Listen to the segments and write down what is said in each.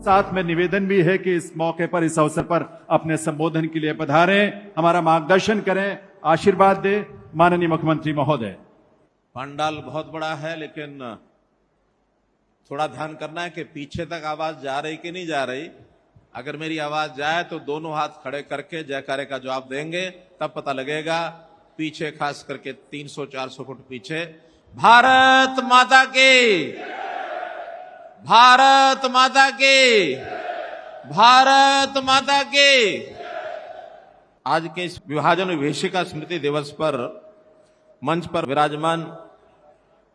साथ में निवेदन भी है कि इस मौके पर, इस अवसर पर अपने संबोधन के लिए पधारें, हमारा मार्गदर्शन करें, आशीर्वाद दे माननीय मुख्यमंत्री महोदय। पंडाल बहुत बड़ा है, लेकिन थोड़ा ध्यान करना है कि पीछे तक आवाज जा रही कि नहीं जा रही। अगर मेरी आवाज जाए तो दोनों हाथ खड़े करके जयकारे का जवाब देंगे, तब पता लगेगा। पीछे खास करके 300-400 फुट पीछे। भारत माता की, भारत माता की, भारत माता की। आज के इस विभाजन विभीषिका स्मृति दिवस पर मंच पर विराजमान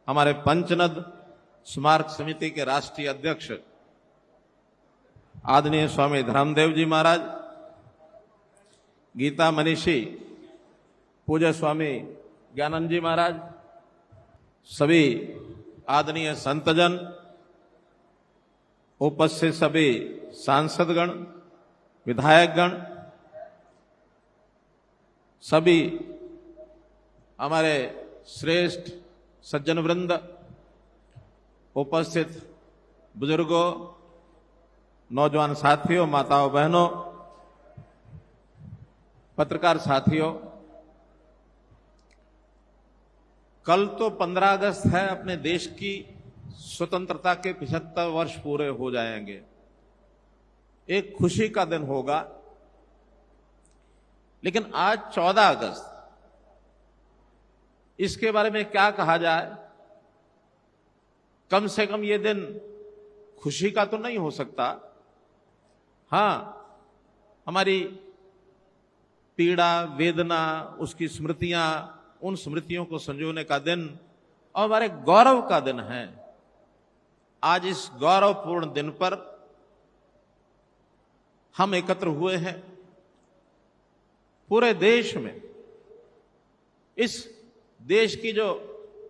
हमारे पंचनद स्मारक समिति के राष्ट्रीय अध्यक्ष आदरणीय स्वामी धर्मदेव जी महाराज, गीता मनीषी पूज्य स्वामी ज्ञानंद जी महाराज, सभी आदरणीय संतजन, उपस्थित सभी सांसदगण, विधायकगण, सभी हमारे श्रेष्ठ सज्जन वृंद, उपस्थित बुजुर्गों, नौजवान साथियों, माताओं बहनों, पत्रकार साथियों, कल तो 15 अगस्त है। अपने देश की स्वतंत्रता के 75 वर्ष पूरे हो जाएंगे। एक खुशी का दिन होगा। लेकिन आज 14 अगस्त, इसके बारे में क्या कहा जाए। कम से कम ये दिन खुशी का तो नहीं हो सकता। हां, हमारी पीड़ा, वेदना, उसकी स्मृतियां, उन स्मृतियों को संजोने का दिन और हमारे गौरव का दिन है। आज इस गौरवपूर्ण दिन पर हम एकत्र हुए हैं। पूरे देश में इस देश की जो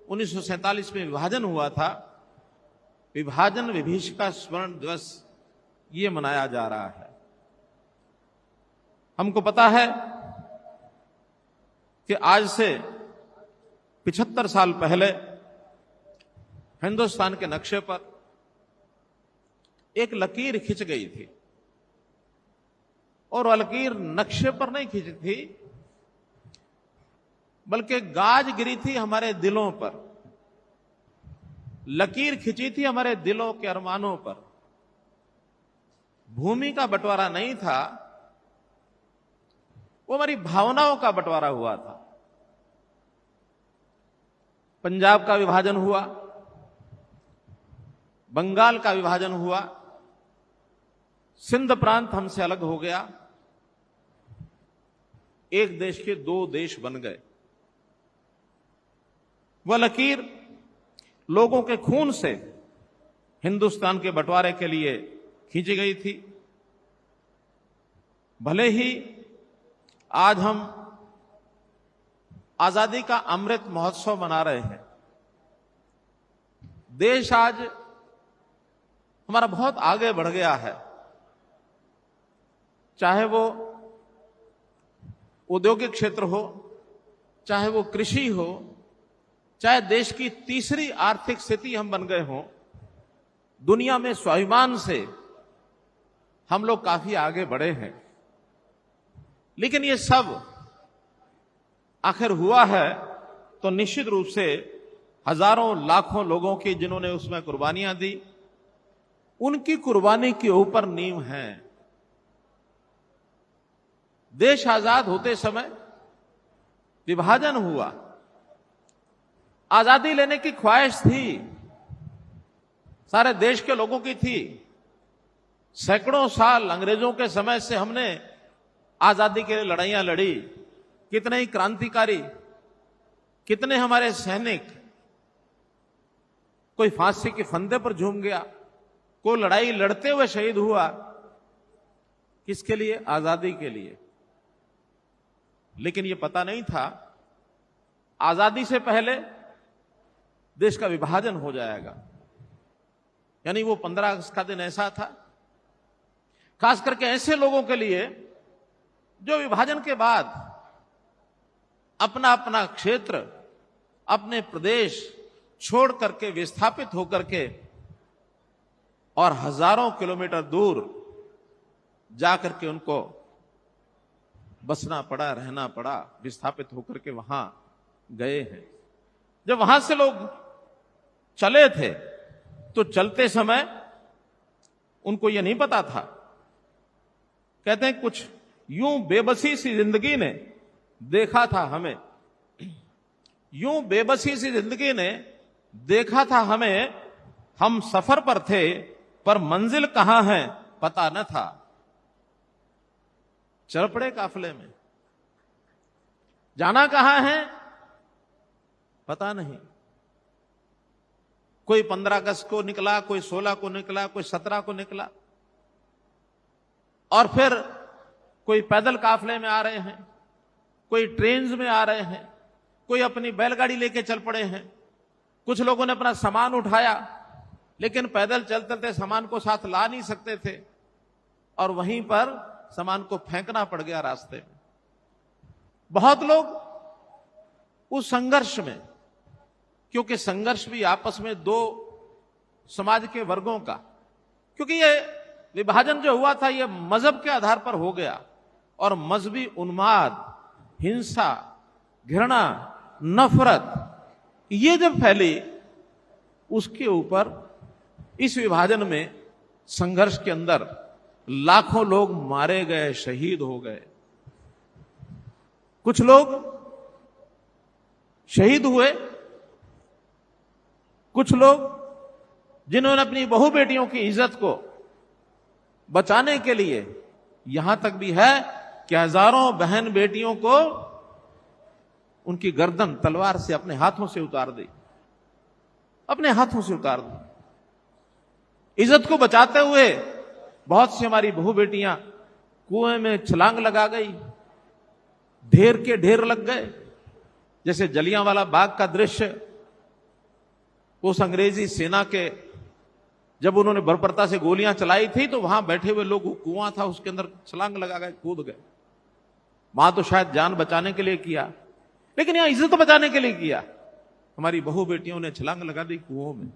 1947 में विभाजन हुआ था, विभाजन विभीषिका स्मरण दिवस ये मनाया जा रहा है। हमको पता है कि आज से 75 साल पहले हिंदुस्तान के नक्शे पर एक लकीर खिंच गई थी, और वह लकीर नक्शे पर नहीं खिंची थी, बल्कि गाज गिरी थी हमारे दिलों पर। लकीर खिंची थी हमारे दिलों के अरमानों पर। भूमि का बंटवारा नहीं था, वो हमारी भावनाओं का बंटवारा हुआ था। पंजाब का विभाजन हुआ, बंगाल का विभाजन हुआ, सिंध प्रांत हमसे अलग हो गया। एक देश के 2 देश बन गए। वह लकीर लोगों के खून से हिंदुस्तान के बंटवारे के लिए खींची गई थी। भले ही आज हम आजादी का अमृत महोत्सव मना रहे हैं, देश आज हमारा बहुत आगे बढ़ गया है। चाहे वो औद्योगिक क्षेत्र हो, चाहे वो कृषि हो, चाहे देश की तीसरी आर्थिक स्थिति हम बन गए हों, दुनिया में स्वाभिमान से हम लोग काफी आगे बढ़े हैं। लेकिन ये सब आखिर हुआ है तो निश्चित रूप से हजारों लाखों लोगों की, जिन्होंने उसमें कुर्बानियां दी, उनकी कुर्बानी के ऊपर नींव है। देश आजाद होते समय विभाजन हुआ, आजादी लेने की ख्वाहिश थी, सारे देश के लोगों की थी। सैकड़ों साल अंग्रेजों के समय से हमने आजादी के लिए लड़ाइयां लड़ी। कितने ही क्रांतिकारी, कितने हमारे सैनिक, कोई फांसी के फंदे पर झूम गया, कोई लड़ाई लड़ते हुए शहीद हुआ। किसके लिए? आजादी के लिए। लेकिन यह पता नहीं था आजादी से पहले देश का विभाजन हो जाएगा। यानी वो 15 अगस्त का दिन ऐसा था, खास करके ऐसे लोगों के लिए जो विभाजन के बाद अपना अपना क्षेत्र, अपने प्रदेश छोड़ करके, विस्थापित होकर के और हजारों किलोमीटर दूर जाकर के उनको बसना पड़ा, रहना पड़ा, विस्थापित होकर के वहां गए हैं। जब वहां से लोग चले थे तो चलते समय उनको यह नहीं पता था, कहते हैं कुछ यूं बेबसी सी जिंदगी ने देखा था हमें, यूं बेबसी सी जिंदगी ने देखा था हमें, हम सफर पर थे पर मंजिल कहां है पता न था। चल पड़े काफिले में, जाना कहां है पता नहीं। कोई 15 अगस्त को निकला, कोई 16 को निकला, कोई 17 को निकला, और फिर कोई पैदल काफिले में आ रहे हैं, कोई ट्रेन में आ रहे हैं, कोई अपनी बैलगाड़ी लेके चल पड़े हैं। कुछ लोगों ने अपना सामान उठाया, लेकिन पैदल चलते चलते सामान को साथ ला नहीं सकते थे और वहीं पर सामान को फेंकना पड़ गया रास्ते में। बहुत लोग उस संघर्ष में, क्योंकि संघर्ष भी आपस में दो समाज के वर्गों का, क्योंकि ये विभाजन जो हुआ था ये मजहब के आधार पर हो गया, और मजहबी उन्माद, हिंसा, घृणा, नफरत ये जब फैली, उसके ऊपर इस विभाजन में, संघर्ष के अंदर लाखों लोग मारे गए, शहीद हो गए। कुछ लोग शहीद हुए, कुछ लोग जिन्होंने अपनी बहू बेटियों की इज्जत को बचाने के लिए, यहां तक भी है कि हजारों बहन बेटियों को उनकी गर्दन तलवार से अपने हाथों से उतार दी, अपने हाथों से उतार दी। इज्जत को बचाते हुए बहुत सी हमारी बहू बेटियां कुएं में छलांग लगा गई, ढेर के ढेर लग गए। जैसे जलियांवाला बाग का दृश्य, उस अंग्रेजी सेना के जब उन्होंने बर्बरता से गोलियां चलाई थी तो वहां बैठे हुए लोग, कुआं था उसके अंदर छलांग लगा गए, कूद गए। वहां तो शायद जान बचाने के लिए किया, लेकिन यहां इज्जत बचाने के लिए किया। हमारी बहू बेटियों ने छलांग लगा दी कुओं में।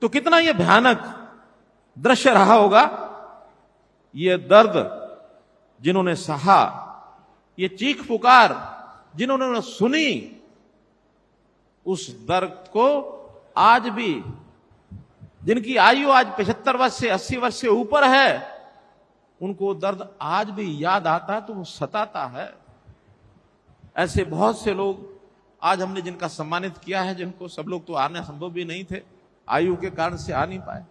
तो कितना यह भयानक दृश्य रहा होगा, ये दर्द जिन्होंने सहा, ये चीख पुकार जिन्होंने सुनी, उस दर्द को आज भी, जिनकी आयु आज 75 वर्ष से 80 वर्ष से ऊपर है, उनको दर्द आज भी याद आता है तो वो सताता है। ऐसे बहुत से लोग आज हमने जिनका सम्मानित किया है, जिनको सब लोग तो आने संभव भी नहीं थे, आयु के कारण से आ नहीं पाए,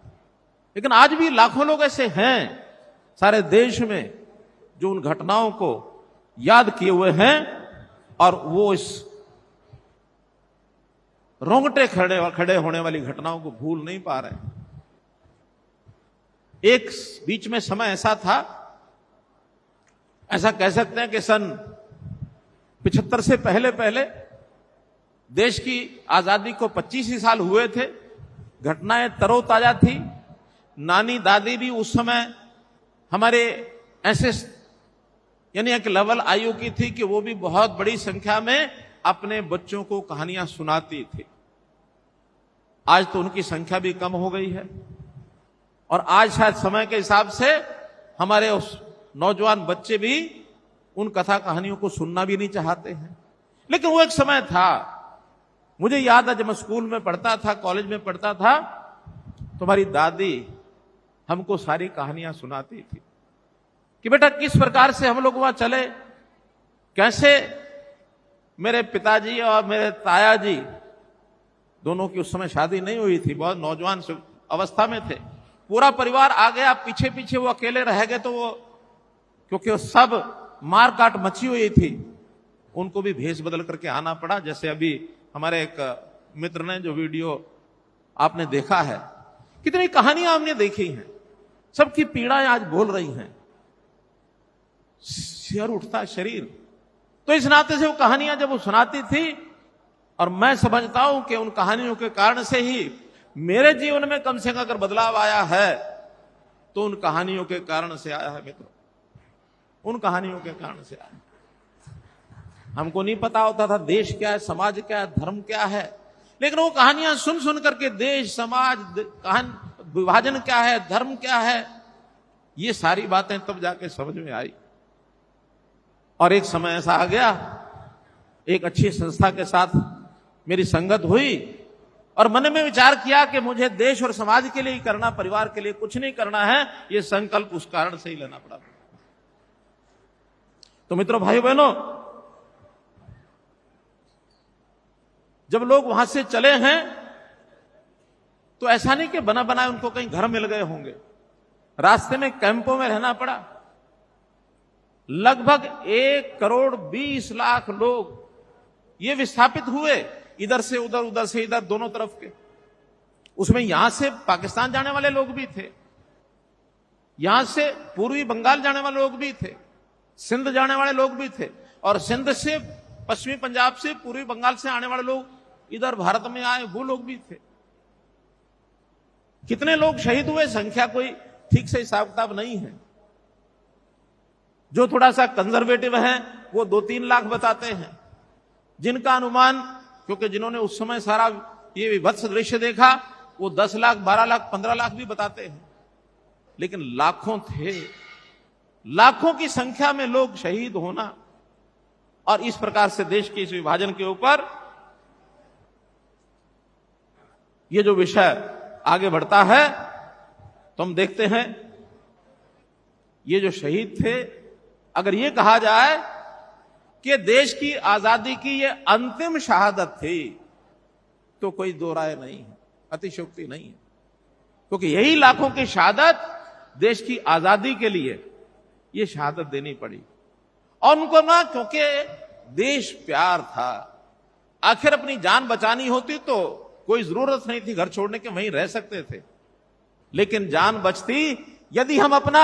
लेकिन आज भी लाखों लोग ऐसे हैं सारे देश में जो उन घटनाओं को याद किए हुए हैं और वो इस रोंगटे खड़े होने वाली घटनाओं को भूल नहीं पा रहे। एक बीच में समय ऐसा था, ऐसा कह सकते हैं कि सन 75 से पहले पहले देश की आजादी को 25 ही साल हुए थे, घटनाएं तरोताजा थी। नानी दादी भी उस समय हमारे ऐसे यानी एक लेवल आयु की थी कि वो भी बहुत बड़ी संख्या में अपने बच्चों को कहानियां सुनाती थी। आज तो उनकी संख्या भी कम हो गई है, और आज शायद समय के हिसाब से हमारे उस नौजवान बच्चे भी उन कथा कहानियों को सुनना भी नहीं चाहते हैं। लेकिन वो एक समय था, मुझे याद है जब मैं स्कूल में पढ़ता था, कॉलेज में पढ़ता था, तो हमारी दादी हमको सारी कहानियां सुनाती थी कि बेटा किस प्रकार से हम लोग वहां चले, कैसे मेरे पिताजी और मेरे ताया जी दोनों की उस समय शादी नहीं हुई थी, बहुत नौजवान अवस्था में थे, पूरा परिवार आ गया, पीछे पीछे वो अकेले रह गए। तो वो क्योंकि वो सब मार काट मची हुई थी, उनको भी भेष बदल करके आना पड़ा। जैसे अभी हमारे एक मित्र ने जो वीडियो आपने देखा है, कितनी कहानियां हमने देखी हैं, सबकी पीड़ाएं आज बोल रही हैं, सिर उठता शरीर। तो इस नाते से वो कहानियां जब वो सुनाती थी, और मैं समझता हूं कि उन कहानियों के कारण से ही मेरे जीवन में कम से कम अगर बदलाव आया है तो उन कहानियों के कारण से आया है मित्रों, उन कहानियों के कारण से आया। हमको नहीं पता होता था देश क्या है, समाज क्या है, धर्म क्या है, लेकिन वो कहानियां सुन सुन करके देश, समाज, विभाजन क्या है, धर्म क्या है, ये सारी बातें तब जाके समझ में आई। और एक समय ऐसा आ गया, एक अच्छी संस्था के साथ मेरी संगत हुई और मन में विचार किया कि मुझे देश और समाज के लिए ही करना, परिवार के लिए कुछ नहीं करना है। ये संकल्प उस कारण से ही लेना पड़ा। तो मित्रों, भाई बहनों, जब लोग वहां से चले हैं तो ऐसा नहीं कि बना बनाए उनको कहीं घर मिल गए होंगे। रास्ते में कैंपों में रहना पड़ा। लगभग 1,20,00,000 लोग ये विस्थापित हुए, इधर से उधर, उधर से इधर, दोनों तरफ के। उसमें यहां से पाकिस्तान जाने वाले लोग भी थे, यहां से पूर्वी बंगाल जाने वाले लोग भी थे, सिंध जाने वाले लोग भी थे, और सिंध से, पश्चिमी पंजाब से, पूर्वी बंगाल से आने वाले लोग इधर भारत में आए, वो लोग भी थे। कितने लोग शहीद हुए, संख्या कोई ठीक से हिसाब किताब नहीं है। जो थोड़ा सा कंजर्वेटिव है वो 2-3 लाख बताते हैं। जिनका अनुमान, क्योंकि जिन्होंने उस समय सारा ये विभत्स दृश्य देखा, वो 10 लाख, 12 लाख, 15 लाख भी बताते हैं। लेकिन लाखों थे, लाखों की संख्या में लोग शहीद होना, और इस प्रकार से देश के इस विभाजन के ऊपर ये जो विषय आगे बढ़ता है, तो हम देखते हैं ये जो शहीद थे, अगर ये कहा जाए कि देश की आजादी की ये अंतिम शहादत थी, तो कोई दो राय नहीं है, अतिशयोक्ति नहीं है। क्योंकि यही लाखों की शहादत देश की आजादी के लिए ये शहादत देनी पड़ी। और उनको ना, क्योंकि देश प्यार था, आखिर अपनी जान बचानी होती तो कोई जरूरत नहीं थी घर छोड़ने के, वहीं रह सकते थे। लेकिन जान बचती यदि हम अपना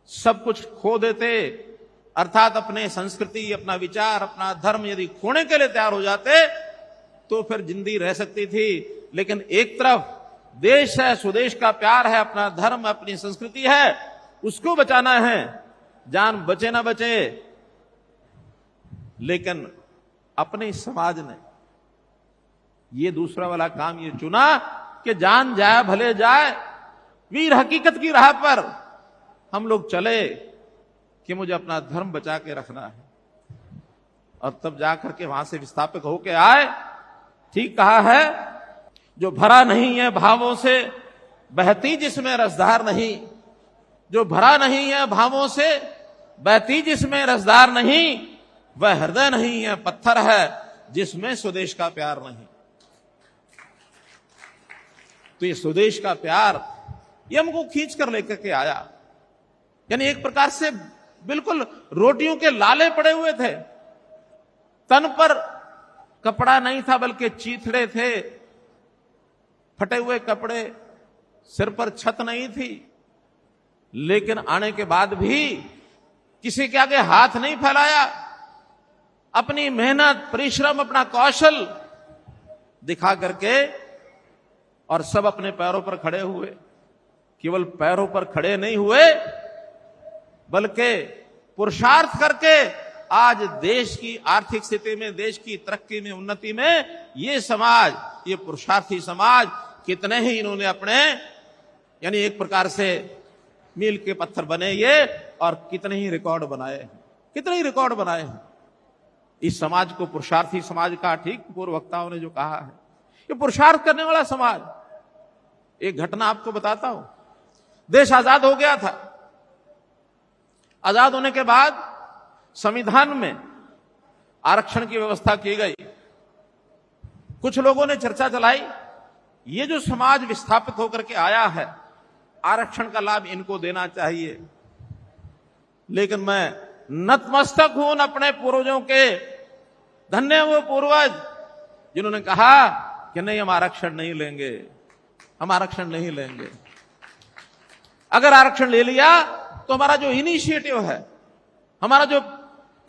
सब कुछ खो देते, अर्थात अपने संस्कृति, अपना विचार, अपना धर्म यदि खोने के लिए तैयार हो जाते, तो फिर जिंदगी रह सकती थी। लेकिन एक तरफ देश है, स्वदेश का प्यार है, अपना धर्म, अपनी संस्कृति है, उसको बचाना है, जान बचे ना बचे। लेकिन अपने समाज ने ये दूसरा वाला काम ये चुना कि जान जाए भले जाए, वीर हकीकत की राह पर हम लोग चले कि मुझे अपना धर्म बचा के रखना है। और तब जाकर के वहां से विस्थापित होके आए। ठीक कहा है, जो भरा नहीं है भावों से, बहती जिसमें रसधार नहीं। जो भरा नहीं है भावों से, बहती जिसमें रसधार नहीं, वह हृदय नहीं है, पत्थर है जिसमें स्वदेश का प्यार नहीं। तो ये स्वदेश का प्यार ये हमको खींच कर लेकर के आया। यानी एक प्रकार से बिल्कुल रोटियों के लाले पड़े हुए थे, तन पर कपड़ा नहीं था बल्कि चीथड़े थे, फटे हुए कपड़े, सिर पर छत नहीं थी। लेकिन आने के बाद भी किसी के आगे हाथ नहीं फैलाया, अपनी मेहनत, परिश्रम, अपना कौशल दिखा करके, और सब अपने पैरों पर खड़े हुए। केवल पैरों पर खड़े नहीं हुए बल्कि पुरुषार्थ करके आज देश की आर्थिक स्थिति में, देश की तरक्की में, उन्नति में ये समाज, ये पुरुषार्थी समाज, कितने ही इन्होंने अपने, यानी एक प्रकार से मील के पत्थर बने ये, और कितने ही रिकॉर्ड बनाए हैं, कितने ही रिकॉर्ड बनाए हैं इस समाज को, पुरुषार्थी समाज का। ठीक पूर्व वक्ताओं ने जो कहा है, ये पुरुषार्थ करने वाला समाज। एक घटना आपको बताता हूं। देश आजाद हो गया था। आजाद होने के बाद संविधान में आरक्षण की व्यवस्था की गई। कुछ लोगों ने चर्चा चलाई, ये जो समाज विस्थापित होकर के आया है, आरक्षण का लाभ इनको देना चाहिए। लेकिन मैं नतमस्तक हूं अपने पूर्वजों के, धन्य वो पूर्वज जिन्होंने कहा कि नहीं, हम आरक्षण नहीं लेंगे, हम आरक्षण नहीं लेंगे। अगर आरक्षण ले लिया तो हमारा जो इनिशिएटिव है, हमारा जो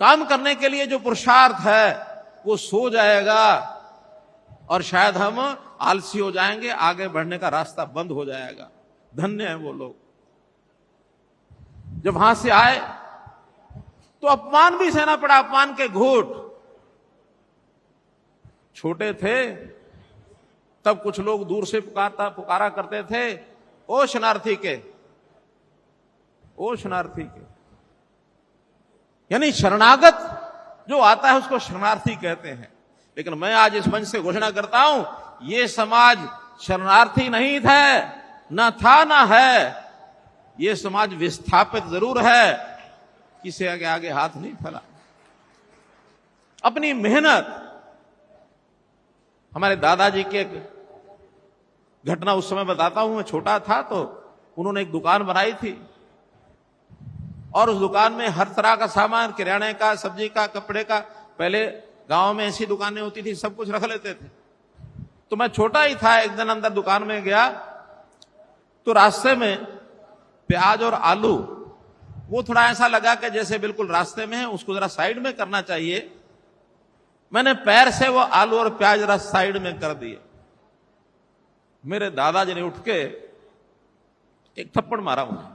काम करने के लिए जो पुरुषार्थ है, वो सो जाएगा और शायद हम आलसी हो जाएंगे, आगे बढ़ने का रास्ता बंद हो जाएगा। धन्य है वो लोग। जब वहां से आए तो अपमान भी सहना पड़ा, अपमान के घूंट। छोटे थे तब कुछ लोग दूर से पुकारा करते थे, ओ शरणार्थी के, ओ शरणार्थी के। यानी शरणागत जो आता है उसको शरणार्थी कहते हैं। लेकिन मैं आज इस मंच से घोषणा करता हूं, ये समाज शरणार्थी नहीं था, न था न है। ये समाज विस्थापित जरूर है, किसी आगे आगे हाथ नहीं फैला। अपनी मेहनत, हमारे दादाजी की एक घटना उस समय बताता हूं। मैं छोटा था तो उन्होंने एक दुकान बनाई थी और उस दुकान में हर तरह का सामान, किराने का, सब्जी का, कपड़े का, पहले गांव में ऐसी दुकानें होती थी, सब कुछ रख लेते थे। तो मैं छोटा ही था, एक दिन अंदर दुकान में गया तो रास्ते में प्याज और आलू, वो थोड़ा ऐसा लगा कि जैसे बिल्कुल रास्ते में है, उसको जरा साइड में करना चाहिए। मैंने पैर से वो आलू और प्याज जरा साइड में कर दिए। मेरे दादाजी ने उठ के एक थप्पड़ मारा मुझे।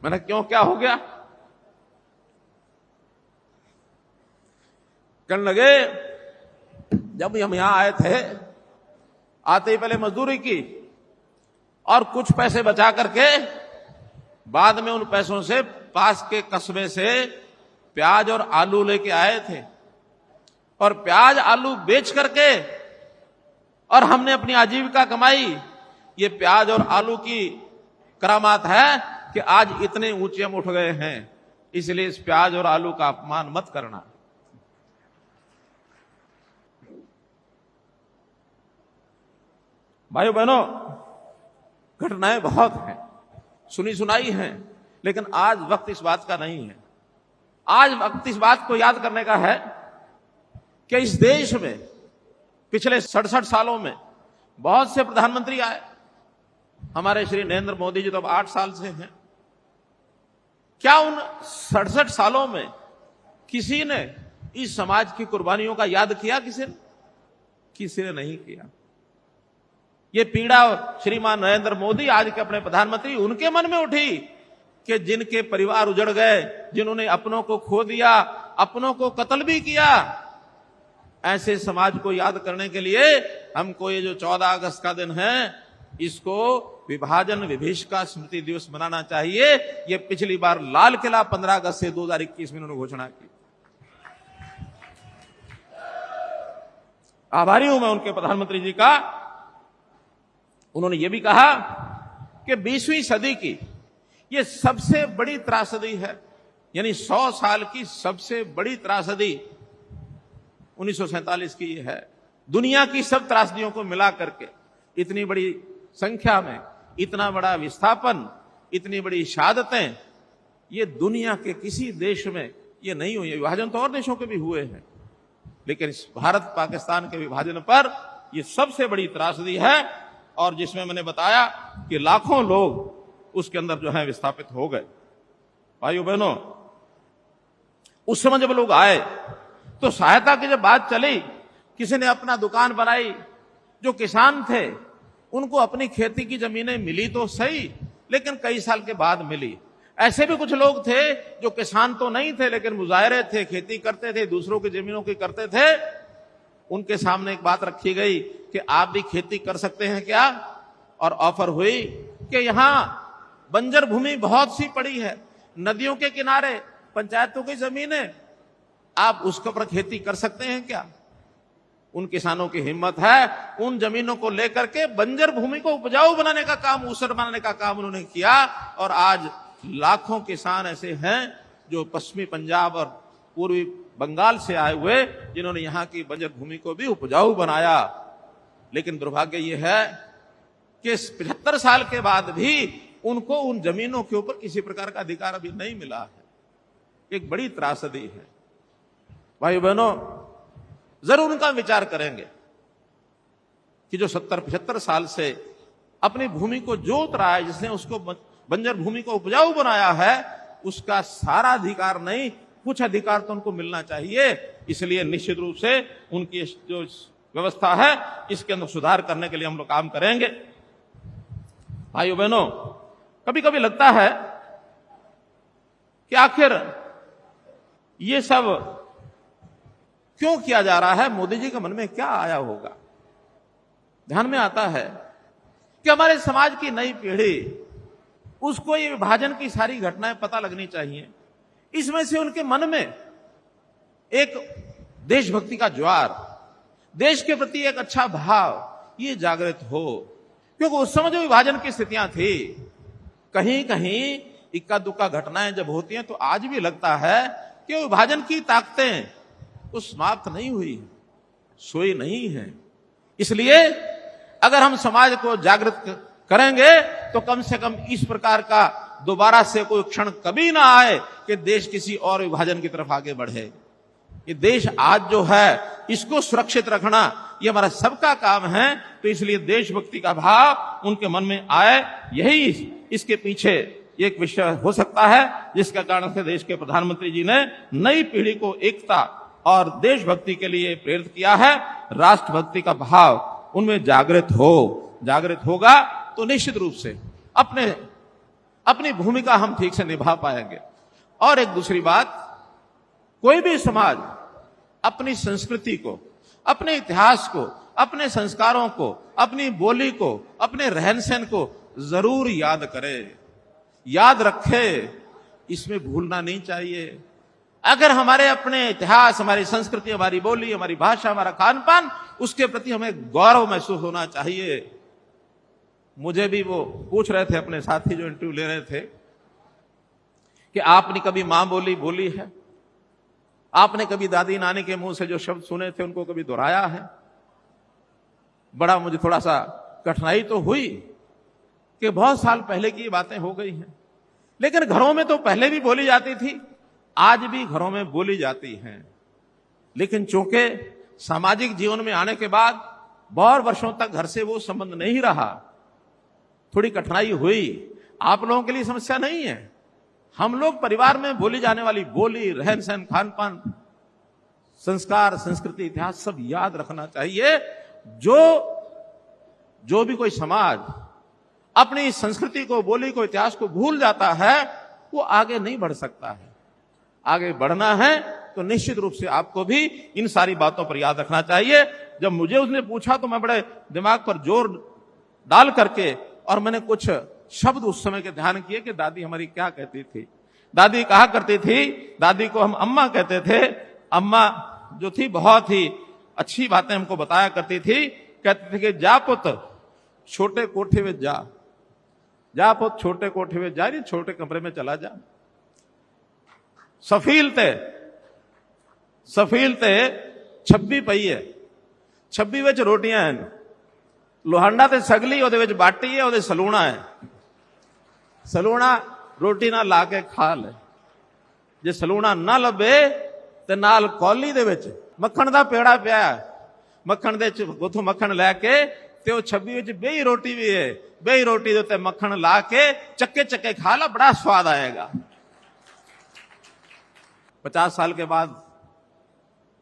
मैंने क्यों, क्या हो गया? कहने लगे, जब हम यहां आए थे, आते ही पहले मजदूरी की और कुछ पैसे बचा करके बाद में उन पैसों से पास के कस्बे से प्याज और आलू लेके आए थे और प्याज आलू बेच करके और हमने अपनी आजीविका कमाई। ये प्याज और आलू की करामात है कि आज इतने ऊंचे हम उठ गए हैं। इसलिए इस प्याज और आलू का अपमान मत करना। भाइयों बहनों, घटनाएं बहुत हैं, सुनी सुनाई हैं, लेकिन आज वक्त इस बात का नहीं है। आज वक्त इस बात को याद करने का है कि इस देश में पिछले 67 सालों में बहुत से प्रधानमंत्री आए। हमारे श्री नरेंद्र मोदी जी तो अब 8 साल से हैं। क्या उन 67 सालों में किसी ने इस समाज की कुर्बानियों का याद किया? किसी ने नहीं किया। ये पीड़ा श्रीमान नरेंद्र मोदी आज के अपने प्रधानमंत्री, उनके मन में उठी कि जिनके परिवार उजड़ गए, जिन्होंने अपनों को खो दिया, अपनों को कत्ल भी किया, ऐसे समाज को याद करने के लिए हमको ये जो 14 अगस्त का दिन है, इसको विभाजन विभीषिका स्मृति दिवस मनाना चाहिए। ये पिछली बार लाल किला 15 अगस्त से 2021 में उन्होंने घोषणा की। आभारी हूं मैं उनके प्रधानमंत्री जी का। उन्होंने ये भी कहा कि 20वीं सदी की ये सबसे बड़ी त्रासदी है, यानी 100 साल की सबसे बड़ी त्रासदी 1947 की है। दुनिया की सब त्रासदियों को मिला करके इतनी बड़ी संख्या में इतना बड़ा विस्थापन, इतनी बड़ी शहादतें, ये दुनिया के किसी देश में ये नहीं हुई है। विभाजन तो और देशों के भी हुए हैं, लेकिन इस भारत पाकिस्तान के विभाजन पर ये सबसे बड़ी त्रासदी है। और जिसमें मैंने बताया कि लाखों लोग उसके अंदर जो है विस्थापित हो गए। भाइयों बहनों, उस समय जब लोग आए तो सहायता की जब बात चली, किसी ने अपना दुकान बनाई, जो किसान थे उनको अपनी खेती की जमीनें मिली तो सही, लेकिन कई साल के बाद मिली। ऐसे भी कुछ लोग थे जो किसान तो नहीं थे लेकिन मुजाहिरे थे, खेती करते थे, दूसरों की जमीनों की करते थे। उनके सामने एक बात रखी गई कि आप भी खेती कर सकते हैं क्या? और ऑफर हुई कि यहां बंजर भूमि बहुत सी पड़ी है, नदियों के किनारे पंचायतों की जमीनें, आप उसके ऊपर खेती कर सकते हैं क्या? उन किसानों की हिम्मत है, उन जमीनों को लेकर के बंजर भूमि को उपजाऊ बनाने का काम, ऊसर बनाने का काम उन्होंने किया। और आज लाखों किसान ऐसे हैं जो पश्चिमी पंजाब और पूर्वी बंगाल से आए हुए, जिन्होंने यहां की बंजर भूमि को भी उपजाऊ बनाया। लेकिन दुर्भाग्य यह है कि 75 साल के बाद भी उनको उन जमीनों के ऊपर किसी प्रकार का अधिकार अभी नहीं मिला है। एक बड़ी त्रासदी है। भाई बहनों, जरूर उनका विचार करेंगे कि जो 70-75 साल से अपनी भूमि को जोत रहा है, जिसने उसको बंजर भूमि को उपजाऊ बनाया है, उसका सारा अधिकार नहीं, कुछ अधिकार तो उनको मिलना चाहिए। इसलिए निश्चित रूप से उनकी जो व्यवस्था है इसके अंदर सुधार करने के लिए हम लोग काम करेंगे। भाइयों बहनों, कभी कभी लगता है कि आखिर ये सब क्यों किया जा रहा है, मोदी जी के मन में क्या आया होगा? ध्यान में आता है कि हमारे समाज की नई पीढ़ी, उसको ये विभाजन की सारी घटनाएं पता लगनी चाहिए। इसमें से उनके मन में एक देशभक्ति का ज्वार, देश के प्रति एक अच्छा भाव ये जागृत हो। क्योंकि उस समय जो विभाजन की स्थितियां थी, कहीं कहीं इक्का दुक्का घटनाएं जब होती हैं तो आज भी लगता है कि विभाजन की ताकतें वो समाप्त नहीं हुई, सोई नहीं है। इसलिए अगर हम समाज को जागृत करेंगे तो कम से कम इस प्रकार का दोबारा से कोई क्षण कभी ना आए कि देश किसी और विभाजन की तरफ आगे बढ़े। ये देश आज जो है इसको सुरक्षित रखना ये हमारा सबका काम है। तो इसलिए देशभक्ति का भाव उनके मन में आए, यही इसके पीछे एक विषय हो सकता है जिसका कारण से देश के प्रधानमंत्री जी ने नई पीढ़ी को एकता और देशभक्ति के लिए प्रेरित किया है। राष्ट्रभक्ति का भाव उनमें जागृत होगा तो निश्चित रूप से अपनी भूमिका हम ठीक से निभा पाएंगे। और एक दूसरी बात, कोई भी समाज अपनी संस्कृति को, अपने इतिहास को, अपने संस्कारों को, अपनी बोली को, अपने रहन सहन को जरूर याद करे, याद रखे, इसमें भूलना नहीं चाहिए। अगर हमारे अपने इतिहास, हमारी संस्कृति, हमारी बोली, हमारी भाषा, हमारा खान पान, उसके प्रति हमें गौरव महसूस होना चाहिए। मुझे भी वो पूछ रहे थे अपने साथी जो इंटरव्यू ले रहे थे कि आपने कभी मां बोली है? आपने कभी दादी नानी के मुंह से जो शब्द सुने थे उनको कभी दोहराया है? बड़ा मुझे थोड़ा सा कठिनाई तो हुई कि बहुत साल पहले की बातें हो गई हैं, लेकिन घरों में तो पहले भी बोली जाती थी, आज भी घरों में बोली जाती हैं। लेकिन चूंकि सामाजिक जीवन में आने के बाद बहुत वर्षों तक घर से वो संबंध नहीं रहा, थोड़ी कठिनाई हुई। आप लोगों के लिए समस्या नहीं है। हम लोग परिवार में बोली जाने वाली बोली, रहन सहन, खान पान, संस्कार, संस्कृति, इतिहास सब याद रखना चाहिए। जो भी कोई समाज अपनी संस्कृति को, बोली को, इतिहास को भूल जाता है वो आगे नहीं बढ़ सकता है। आगे बढ़ना है तो निश्चित रूप से आपको भी इन सारी बातों पर याद रखना चाहिए। जब मुझे उसने पूछा तो मैं बड़े दिमाग पर जोर डाल करके और मैंने कुछ शब्द उस समय के ध्यान किए कि दादी हमारी क्या कहती थी। दादी कहा करती थी, दादी को हम अम्मा कहते थे। अम्मा जो थी बहुत ही अच्छी बातें हमको बताया करती थी। कहती थी कि जा पुत छोटे कोठे में जा पुत छोटे कोठे में जा, छोटे कमरे में चला जा। सफील ते 26 ਪਈਏ, 26 ਵਿੱਚ ਰੋਟੀਆਂ ਹਨ। ਲੋਹਾਂਡਾ ਤੇ ਸਗਲੀ ਉਹਦੇ ਵਿੱਚ ਬਾਟੀ ਹੈ, ਉਹਦੇ ਸਲੂਣਾ ਹੈ। ਸਲੂਣਾ ਰੋਟੀ ਨਾਲ ਲਾ ਕੇ ਖਾ ਲੈ। ਜੇ ਸਲੂਣਾ ਨਾ ਲੱਭੇ ਤੇ ਨਾਲ ਕੌਲੀ ਦੇ ਵਿੱਚ ਮੱਖਣ ਦਾ ਪੇੜਾ ਪਿਆ, ਮੱਖਣ ਦੇ ਉਥੋਂ ਮੱਖਣ ਲੈ ਕੇ ਤੇ ਉਹ 26 ਵਿੱਚ ਬੇਹੀ ਰੋਟੀ ਵੀ ਹੈ, ਬੇਹੀ ਰੋਟੀ ਦੇ ਉੱਤੇ ਮੱਖਣ ਲਾ ਕੇ ਚੱਕੇ ਚੱਕੇ ਖਾ ਲਾ, बड़ा स्वाद आएगा। 50 साल के बाद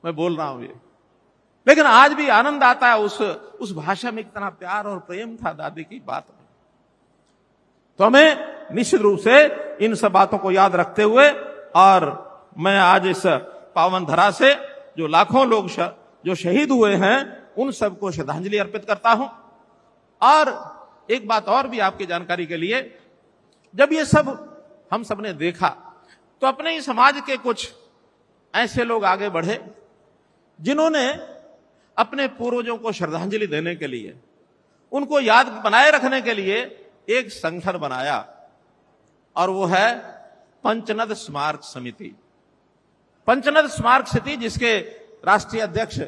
मैं बोल रहा हूं ये, लेकिन आज भी आनंद आता है। उस भाषा में कितना प्यार और प्रेम था दादी की बात में। तो हमें निश्चित रूप से इन सब बातों को याद रखते हुए, और मैं आज इस पावन धरा से जो लाखों लोग जो शहीद हुए हैं उन सबको श्रद्धांजलि अर्पित करता हूं। और एक बात और भी आपकी जानकारी के लिए, जब ये सब हम सबने देखा तो अपने ही समाज के कुछ ऐसे लोग आगे बढ़े जिन्होंने अपने पूर्वजों को श्रद्धांजलि देने के लिए, उनको याद बनाए रखने के लिए एक संगठन बनाया, और वो है पंचनद स्मारक समिति। पंचनद स्मारक समिति जिसके राष्ट्रीय अध्यक्ष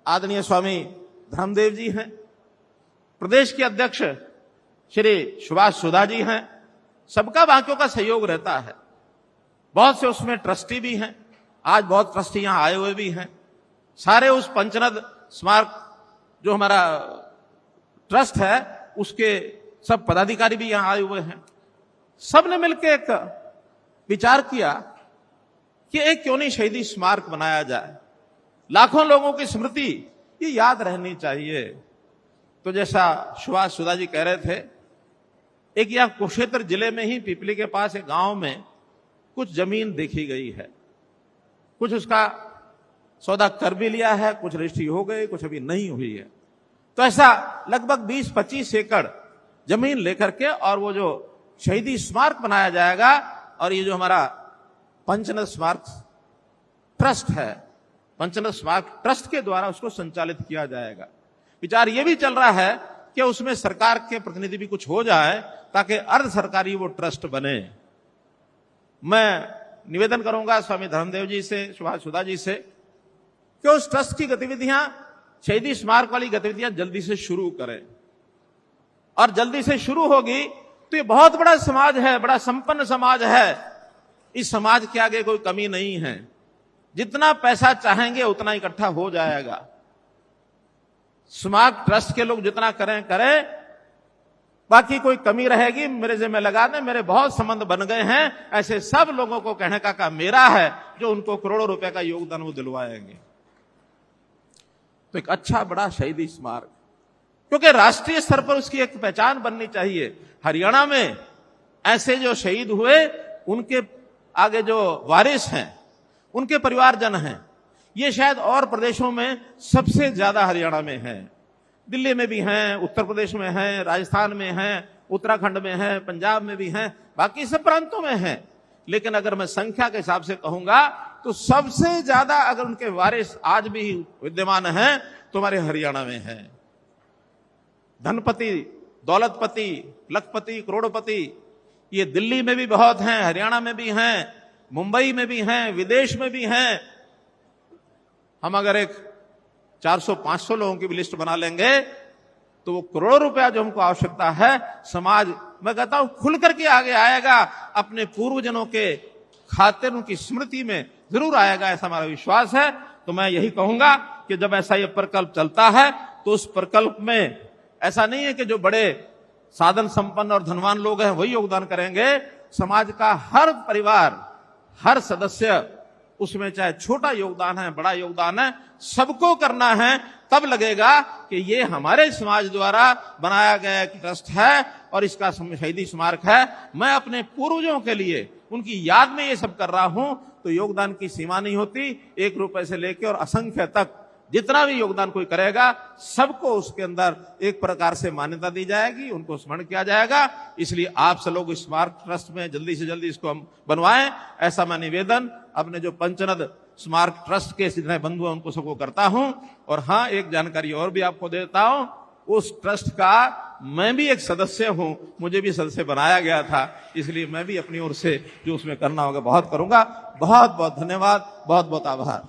आदरणीय स्वामी धर्मदेव जी हैं, प्रदेश के अध्यक्ष श्री सुभाष सुधा जी हैं। सबका बाकियों का सहयोग रहता है। बहुत से उसमें ट्रस्टी भी हैं, आज बहुत ट्रस्टी यहां आए हुए भी हैं। सारे उस पंचनद स्मारक जो हमारा ट्रस्ट है उसके सब पदाधिकारी भी यहां आए हुए हैं। सबने मिलकर एक विचार किया कि एक क्यों नहीं शहीदी स्मारक बनाया जाए, लाखों लोगों की स्मृति ये याद रहनी चाहिए। तो जैसा सुभाष सुधा जी कह रहे थे, एक यहां कुरुक्षेत्र जिले में ही पिपली के पास एक गांव में कुछ जमीन देखी गई है, कुछ उसका सौदा कर भी लिया है, कुछ रजिस्ट्री हो गई, कुछ अभी नहीं हुई है। तो ऐसा लगभग 20-25 एकड़ जमीन लेकर के और वो जो शहीदी स्मारक बनाया जाएगा, और ये जो हमारा पंचनद स्मारक ट्रस्ट है, पंचनद स्मारक ट्रस्ट के द्वारा उसको संचालित किया जाएगा। विचार ये भी चल रहा है कि उसमें सरकार के प्रतिनिधि भी कुछ हो जाए ताकि अर्ध सरकारी वो ट्रस्ट बने। मैं निवेदन करूंगा स्वामी धर्मदेव जी से, सुभाष सुधा जी से कि उस ट्रस्ट की गतिविधियां, शहीदी स्मारक वाली गतिविधियां जल्दी से शुरू करें, और जल्दी से शुरू होगी तो ये बहुत बड़ा समाज है, बड़ा संपन्न समाज है। इस समाज के आगे कोई कमी नहीं है, जितना पैसा चाहेंगे उतना इकट्ठा हो जाएगा। स्मारक ट्रस्ट के लोग जितना करें, बाकी कोई कमी रहेगी मेरे जिम्मे लगा दें। मेरे बहुत संबंध बन गए हैं, ऐसे सब लोगों को कहने का काम मेरा है जो उनको करोड़ों रुपए का योगदान वो दिलवाएंगे। तो एक अच्छा बड़ा शहीदी स्मारक, क्योंकि राष्ट्रीय स्तर पर उसकी एक पहचान बननी चाहिए। हरियाणा में ऐसे जो शहीद हुए उनके आगे जो वारिस हैं, उनके परिवारजन हैं, ये शायद और प्रदेशों में सबसे ज्यादा हरियाणा में है। दिल्ली में भी हैं, उत्तर प्रदेश में हैं, राजस्थान में हैं, उत्तराखंड में हैं, पंजाब में भी हैं, बाकी सब प्रांतों में हैं। लेकिन अगर मैं संख्या के हिसाब से कहूंगा तो सबसे ज्यादा अगर उनके वारिस आज भी विद्यमान हैं तो हमारे हरियाणा में हैं। धनपति, दौलतपति, लखपति, करोड़पति ये दिल्ली में भी बहुत हैं, हरियाणा में भी हैं, मुंबई में भी हैं, विदेश में भी हैं। हम अगर एक 400-500 लोगों की भी लिस्ट बना लेंगे तो वो करोड़ों रुपया जो हमको आवश्यकता है, समाज मैं कहता हूं खुल करके आगे आएगा, अपने पूर्वजनों के खातिर उनकी स्मृति में जरूर आएगा, ऐसा हमारा विश्वास है। तो मैं यही कहूंगा कि जब ऐसा ये प्रकल्प चलता है तो उस प्रकल्प में ऐसा नहीं है कि जो बड़े साधन संपन्न और धनवान लोग हैं वही योगदान करेंगे। समाज का हर परिवार, हर सदस्य उसमें चाहे छोटा योगदान है, बड़ा योगदान है, सबको करना है। तब लगेगा कि ये हमारे समाज द्वारा बनाया गया एक ट्रस्ट है और इसका शहीदी स्मारक है। मैं अपने पूर्वजों के लिए उनकी याद में ये सब कर रहा हूं। तो योगदान की सीमा नहीं होती, 1 रुपए से लेकर और असंख्य तक जितना भी योगदान कोई करेगा सबको उसके अंदर एक प्रकार से मान्यता दी जाएगी, उनको स्मरण किया जाएगा। इसलिए आप सब लोग स्मारक ट्रस्ट में जल्दी से जल्दी इसको हम बनवाएं, ऐसा मैं निवेदन अपने जो पंचनद स्मारक ट्रस्ट के जितने बंधु हैं उनको सबको करता हूं। और हाँ, एक जानकारी और भी आपको देता हूं, उस ट्रस्ट का मैं भी एक सदस्य हूं, मुझे भी सदस्य बनाया गया था, इसलिए मैं भी अपनी ओर से जो उसमें करना होगा बहुत करूंगा। बहुत बहुत धन्यवाद, बहुत बहुत आभार।